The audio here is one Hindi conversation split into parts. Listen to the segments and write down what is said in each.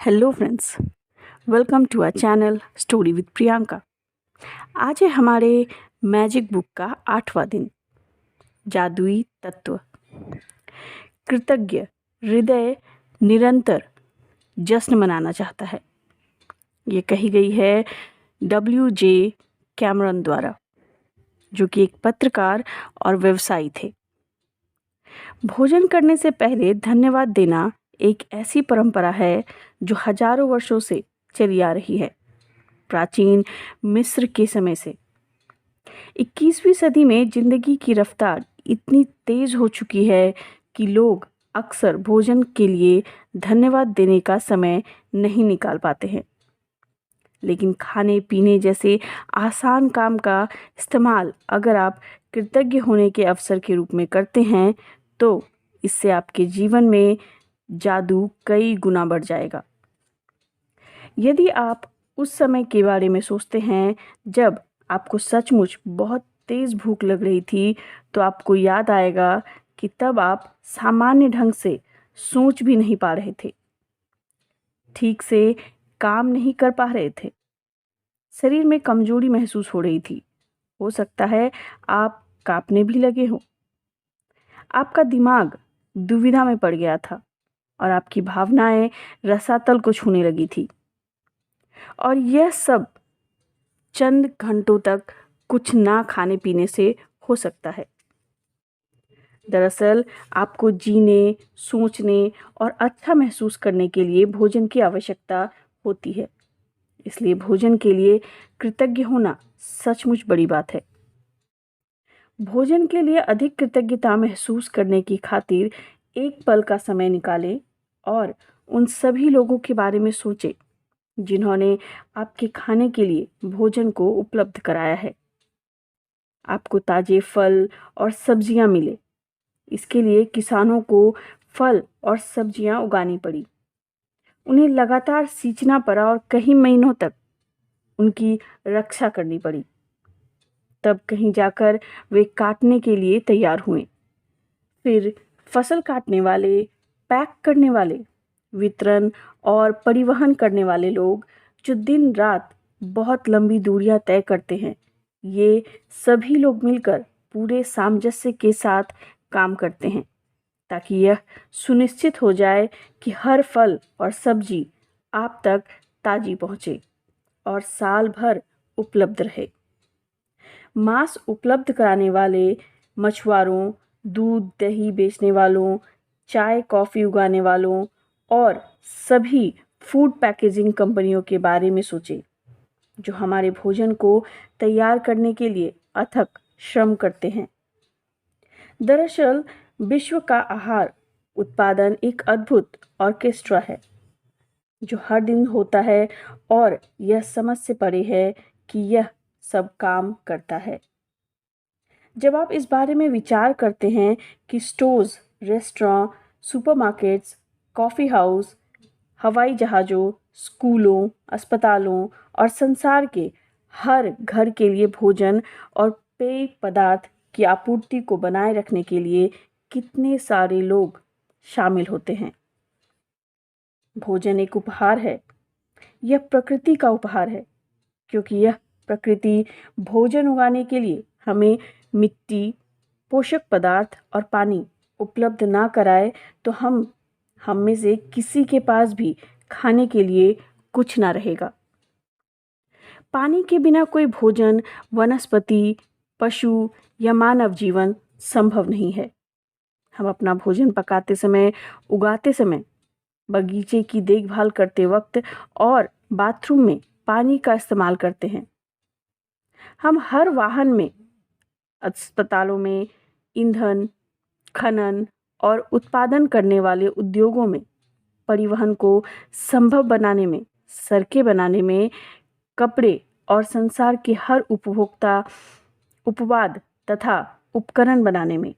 Hello friends, welcome to our channel story with Priyanka. आज है हमारे मैजिक बुक का 8वां दिन। जादुई तत्व। कृतज्ञ हृदय निरंतर जश्न मनाना चाहता है। ये कही गई है W.J. कैमरन द्वारा, जो कि एक पत्रकार और व्यवसायी थे। भोजन करने से पहले धन्यवाद देना एक ऐसी परंपरा है जो हजारों वर्षों से चली आ रही है, प्राचीन मिस्र के समय से। 21वीं सदी में जिंदगी की रफ्तार इतनी तेज हो चुकी है कि लोग अक्सर भोजन के लिए धन्यवाद देने का समय नहीं निकाल पाते हैं। लेकिन खाने पीने जैसे आसान काम का इस्तेमाल अगर आप कृतज्ञ होने के अवसर के रूप में करते हैं तो इससे आपके जीवन में जादू कई गुना बढ़ जाएगा। यदि आप उस समय के बारे में सोचते हैं जब आपको सचमुच बहुत तेज़ भूख लग रही थी, तो आपको याद आएगा कि तब आप सामान्य ढंग से सोच भी नहीं पा रहे थे, ठीक से काम नहीं कर पा रहे थे, शरीर में कमजोरी महसूस हो रही थी, हो सकता है आप कांपने भी लगे हो, आपका दिमाग दुविधा में पड़ गया था और आपकी भावनाएं रसातल को छूने लगी थी। और यह सब चंद घंटों तक कुछ ना खाने पीने से हो सकता है। दरअसल आपको जीने, सोचने और अच्छा महसूस करने के लिए भोजन की आवश्यकता होती है। इसलिए भोजन के लिए कृतज्ञ होना सचमुच बड़ी बात है। भोजन के लिए अधिक कृतज्ञता महसूस करने की खातिर एक पल का समय निकालें और उन सभी लोगों के बारे में सोचें जिन्होंने आपके खाने के लिए भोजन को उपलब्ध कराया है। आपको ताजे फल और सब्जियां मिले, इसके लिए किसानों को फल और सब्जियां उगानी पड़ी, उन्हें लगातार सींचना पड़ा और कई महीनों तक उनकी रक्षा करनी पड़ी। तब कहीं जाकर वे काटने के लिए तैयार हुए। फिर फसल काटने वाले, पैक करने वाले, वितरण और परिवहन करने वाले लोग जो दिन रात बहुत लंबी दूरियां तय करते हैं, ये सभी लोग मिलकर पूरे सामंजस्य के साथ काम करते हैं ताकि यह सुनिश्चित हो जाए कि हर फल और सब्जी आप तक ताजी पहुंचे और साल भर उपलब्ध रहे। मांस उपलब्ध कराने वाले मछुआरों, दूध दही बेचने वालों, चाय कॉफ़ी उगाने वालों और सभी फूड पैकेजिंग कंपनियों के बारे में सोचें जो हमारे भोजन को तैयार करने के लिए अथक श्रम करते हैं। दरअसल विश्व का आहार उत्पादन एक अद्भुत ऑर्केस्ट्रा है जो हर दिन होता है और यह समझ से परे है कि यह सब काम करता है। जब आप इस बारे में विचार करते हैं कि stores, restaurant, supermarkets, coffee house, हवाई जहाज़ों, स्कूलों, अस्पतालों और संसार के हर घर के लिए भोजन और पेय पदार्थ की आपूर्ति को बनाए रखने के लिए कितने सारे लोग शामिल होते हैं। भोजन एक उपहार है। यह प्रकृति का उपहार है, क्योंकि यह प्रकृति भोजन उगाने के लिए हमें मिट्टी, पोषक पदार्थ और पानी उपलब्ध ना कराए तो हम में से किसी के पास भी खाने के लिए कुछ ना रहेगा। पानी के बिना कोई भोजन, वनस्पति, पशु या मानव जीवन संभव नहीं है। हम अपना भोजन पकाते समय, उगाते समय, बगीचे की देखभाल करते वक्त और बाथरूम में पानी का इस्तेमाल करते हैं। हम हर वाहन में, अस्पतालों में, ईंधन, खनन और उत्पादन करने वाले उद्योगों में, परिवहन को संभव बनाने में, सड़कें बनाने में, कपड़े और संसार के हर उपभोक्ता उपवाद तथा उपकरण बनाने में,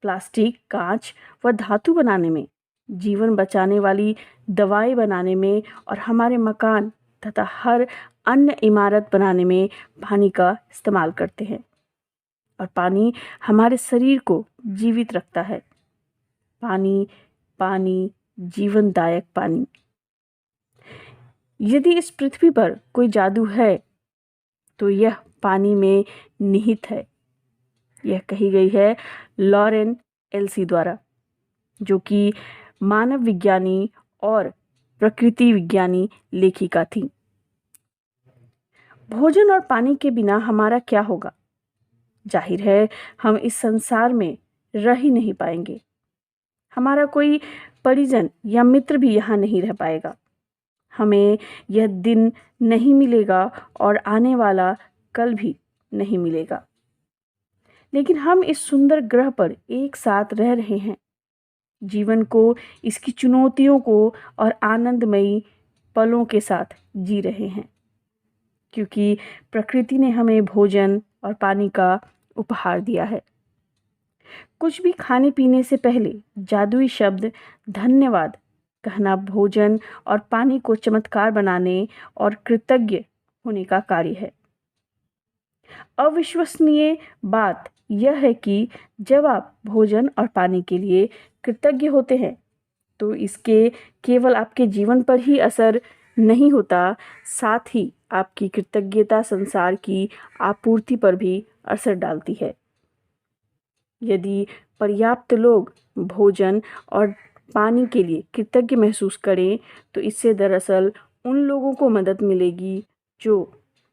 प्लास्टिक, कांच व धातु बनाने में, जीवन बचाने वाली दवाएं बनाने में और हमारे मकान तथा हर अन्य इमारत बनाने में पानी का इस्तेमाल करते हैं। और पानी हमारे शरीर को जीवित रखता है। पानी, पानी, जीवनदायक पानी। यदि इस पृथ्वी पर कोई जादू है तो यह पानी में निहित है। यह कही गई है लॉरेन एल्सी द्वारा, जो कि मानव विज्ञानी और प्रकृति विज्ञानी लेखिका थी। भोजन और पानी के बिना हमारा क्या होगा? जाहिर है हम इस संसार में रह ही नहीं पाएंगे। हमारा कोई परिजन या मित्र भी यहाँ नहीं रह पाएगा। हमें यह दिन नहीं मिलेगा और आने वाला कल भी नहीं मिलेगा। लेकिन हम इस सुंदर ग्रह पर एक साथ रह रहे हैं, जीवन को, इसकी चुनौतियों को और आनंदमयी पलों के साथ जी रहे हैं, क्योंकि प्रकृति ने हमें भोजन और पानी का उपहार दिया है। कुछ भी खाने पीने से पहले जादुई शब्द धन्यवाद कहना भोजन और पानी को चमत्कार बनाने और कृतज्ञ होने का कार्य है। अविश्वसनीय बात यह है कि जब आप भोजन और पानी के लिए कृतज्ञ होते हैं तो इसके केवल आपके जीवन पर ही असर नहीं होता, साथ ही आपकी कृतज्ञता संसार की आपूर्ति पर भी असर डालती है। यदि पर्याप्त लोग भोजन और पानी के लिए कृतज्ञ महसूस करें तो इससे दरअसल उन लोगों को मदद मिलेगी जो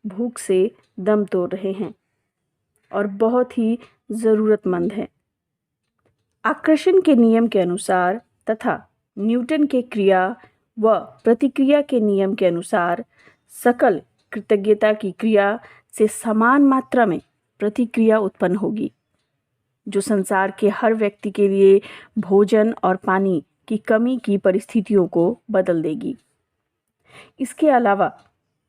भूख से दम तोड़ रहे हैं और बहुत ही ज़रूरतमंद हैं। आकर्षण के नियम के अनुसार तथा न्यूटन के क्रिया व प्रतिक्रिया के नियम के अनुसार सकल कृतज्ञता की क्रिया से समान मात्रा में प्रतिक्रिया उत्पन्न होगी, जो संसार के हर व्यक्ति के लिए भोजन और पानी की कमी की परिस्थितियों को बदल देगी। इसके अलावा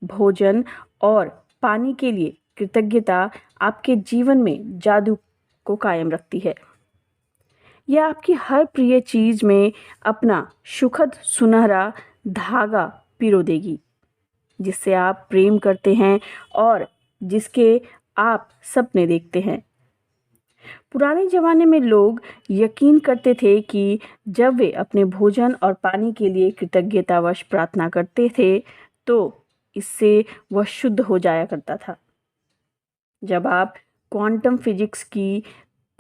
भोजन और पानी के लिए कृतज्ञता आपके जीवन में जादू को कायम रखती है। यह आपकी हर प्रिय चीज़ में अपना सुखद सुनहरा धागा पिरो देगी, जिससे आप प्रेम करते हैं और जिसके आप सपने देखते हैं। पुराने ज़माने में लोग यकीन करते थे कि जब वे अपने भोजन और पानी के लिए कृतज्ञतावश प्रार्थना करते थे तो इससे वह शुद्ध हो जाया करता था। जब आप क्वांटम फिजिक्स की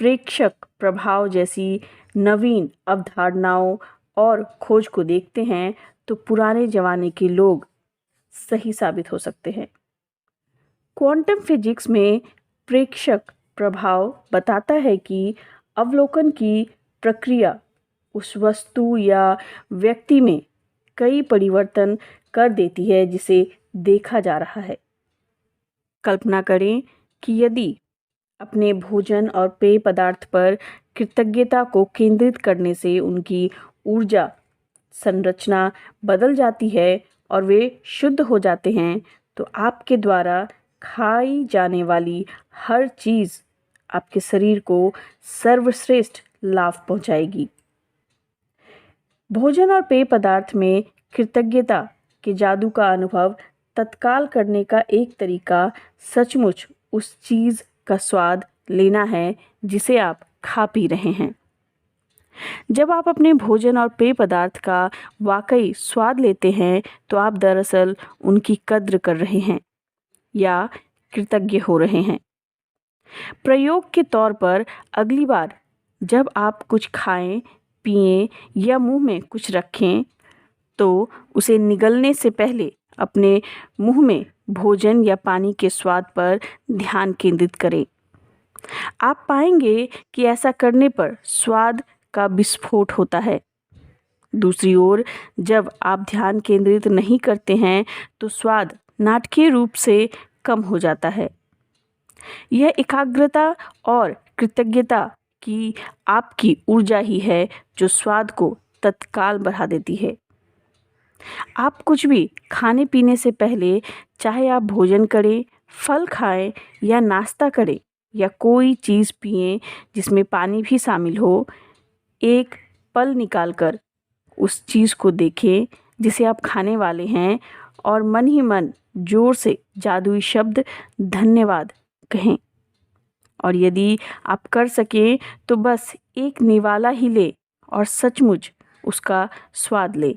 प्रेक्षक प्रभाव जैसी नवीन अवधारणाओं और खोज को देखते हैं तो पुराने ज़माने के लोग सही साबित हो सकते हैं। क्वांटम फिजिक्स में प्रेक्षक प्रभाव बताता है कि अवलोकन की प्रक्रिया उस वस्तु या व्यक्ति में कई परिवर्तन कर देती है जिसे देखा जा रहा है। कल्पना करें कि यदि अपने भोजन और पेय पदार्थ पर कृतज्ञता को केंद्रित करने से उनकी ऊर्जा संरचना बदल जाती है और वे शुद्ध हो जाते हैं, तो आपके द्वारा खाई जाने वाली हर चीज़ आपके शरीर को सर्वश्रेष्ठ लाभ पहुंचाएगी। भोजन और पेय पदार्थ में कृतज्ञता के जादू का अनुभव तत्काल करने का एक तरीका सचमुच उस चीज़ का स्वाद लेना है जिसे आप खा पी रहे हैं। जब आप अपने भोजन और पेय पदार्थ का वाकई स्वाद लेते हैं तो आप दरअसल उनकी कद्र कर रहे हैं या कृतज्ञ हो रहे हैं। प्रयोग के तौर पर अगली बार जब आप कुछ खाएं, पिएं या मुंह में कुछ रखें तो उसे निगलने से पहले अपने मुंह में भोजन या पानी के स्वाद पर ध्यान केंद्रित करें। आप पाएंगे कि ऐसा करने पर स्वाद का विस्फोट होता है। दूसरी ओर जब आप ध्यान केंद्रित नहीं करते हैं तो स्वाद नाटकीय रूप से कम हो जाता है। यह एकाग्रता और कृतज्ञता की आपकी ऊर्जा ही है जो स्वाद को तत्काल बढ़ा देती है। आप कुछ भी खाने पीने से पहले, चाहे आप भोजन करें, फल खाएं या नाश्ता करें या कोई चीज़ पिएं जिसमें पानी भी शामिल हो, एक पल निकालकर उस चीज़ को देखें जिसे आप खाने वाले हैं और मन ही मन जोर से जादुई शब्द धन्यवाद कहें। और यदि आप कर सकें तो बस एक निवाला ही ले और सचमुच उसका स्वाद ले।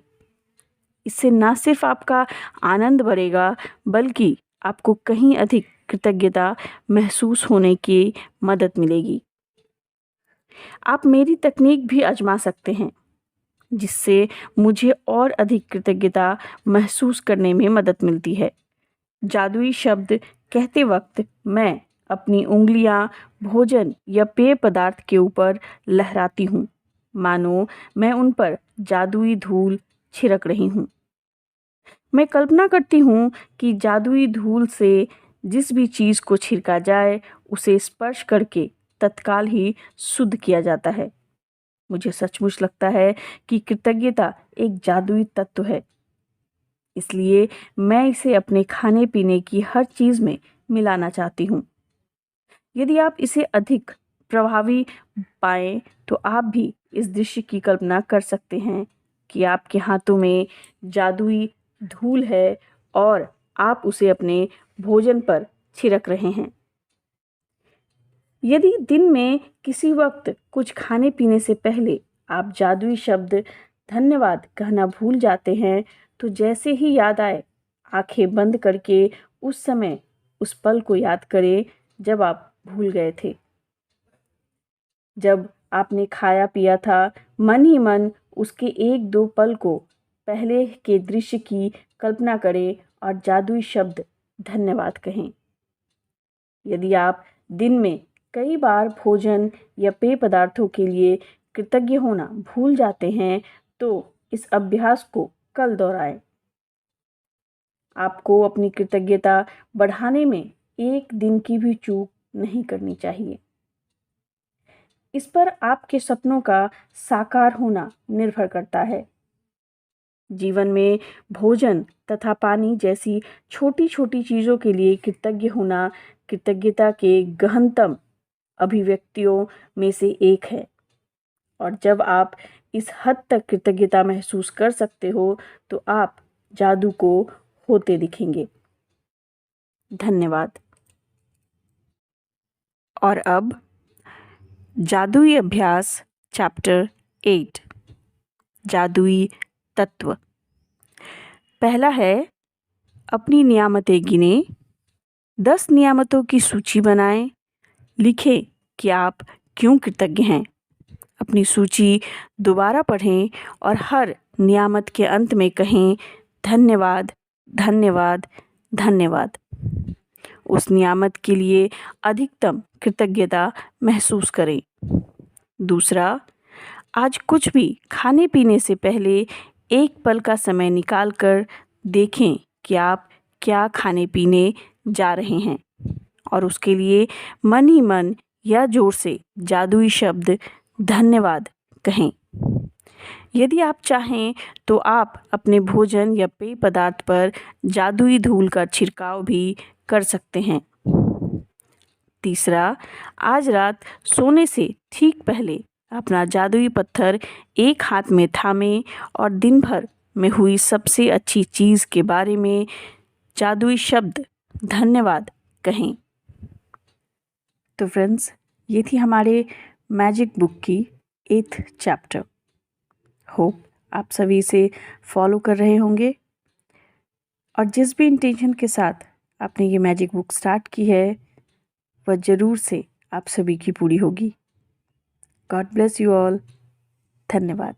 इससे ना सिर्फ आपका आनंद बढ़ेगा बल्कि आपको कहीं अधिक कृतज्ञता महसूस होने की मदद मिलेगी। आप मेरी तकनीक भी आजमा सकते हैं जिससे मुझे और अधिक कृतज्ञता महसूस करने में मदद मिलती है। जादुई शब्द कहते वक्त मैं अपनी उंगलियां भोजन या पेय पदार्थ के ऊपर लहराती हूँ, मानो मैं उन पर जादुई धूल छिड़क रही हूँ। मैं कल्पना करती हूँ कि जादुई धूल से जिस भी चीज़ को छिड़का जाए उसे स्पर्श करके तत्काल ही शुद्ध किया जाता है। मुझे सचमुच लगता है कि कृतज्ञता एक जादुई तत्व है, इसलिए मैं इसे अपने खाने पीने की हर चीज़ में मिलाना चाहती हूँ। यदि आप इसे अधिक प्रभावी पाएं तो आप भी इस दृश्य की कल्पना कर सकते हैं कि आपके हाथों में जादुई धूल है और आप उसे अपने भोजन पर छिड़क रहे हैं। यदि दिन में किसी वक्त कुछ खाने पीने से पहले आप जादुई शब्द धन्यवाद कहना भूल जाते हैं तो जैसे ही याद आए आंखें बंद करके उस समय उस पल को याद करें जब आप भूल गए थे। जब आपने खाया पिया था, मन ही मन उसके एक दो पल को पहले के दृश्य की कल्पना करें और जादुई शब्द धन्यवाद कहें। यदि आप दिन में कई बार भोजन या पेय पदार्थों के लिए कृतज्ञ होना भूल जाते हैं तो इस अभ्यास को कल दोहराएं। आपको अपनी कृतज्ञता बढ़ाने में एक दिन की भी चूक नहीं करनी चाहिए। इस पर आपके सपनों का साकार होना निर्भर करता है। जीवन में भोजन तथा पानी जैसी छोटी छोटी चीज़ों के लिए कृतज्ञ होना कृतज्ञता के गहनतम अभिव्यक्तियों में से एक है। और जब आप इस हद तक कृतज्ञता महसूस कर सकते हो तो आप जादू को होते दिखेंगे। धन्यवाद। और अब जादुई अभ्यास चैप्टर 8 जादुई तत्व। पहला है अपनी नियामतें गिने। 10 नियामतों की सूची बनाएं। लिखें कि आप क्यों कृतज्ञ हैं। अपनी सूची दोबारा पढ़ें और हर नियामत के अंत में कहें धन्यवाद धन्यवाद धन्यवाद। उस नियामत के लिए अधिकतम कृतज्ञता महसूस करें। दूसरा, आज कुछ भी खाने पीने से पहले एक पल का समय निकाल कर देखें कि आप क्या खाने पीने जा रहे हैं और उसके लिए मन ही मन या जोर से जादुई शब्द धन्यवाद कहें। यदि आप चाहें तो आप अपने भोजन या पेय पदार्थ पर जादुई धूल का छिड़काव भी कर सकते हैं। तीसरा, आज रात सोने से ठीक पहले अपना जादुई पत्थर एक हाथ में थामें और दिन भर में हुई सबसे अच्छी चीज़ के बारे में जादुई शब्द धन्यवाद कहें। तो फ्रेंड्स, ये थी हमारे मैजिक बुक की 8th चैप्टर। होप आप सभी इसे फॉलो कर रहे होंगे और जिस भी इंटेंशन के साथ आपने ये मैजिक बुक स्टार्ट की है वह ज़रूर से आप सभी की पूरी होगी। God bless you all. धन्यवाद।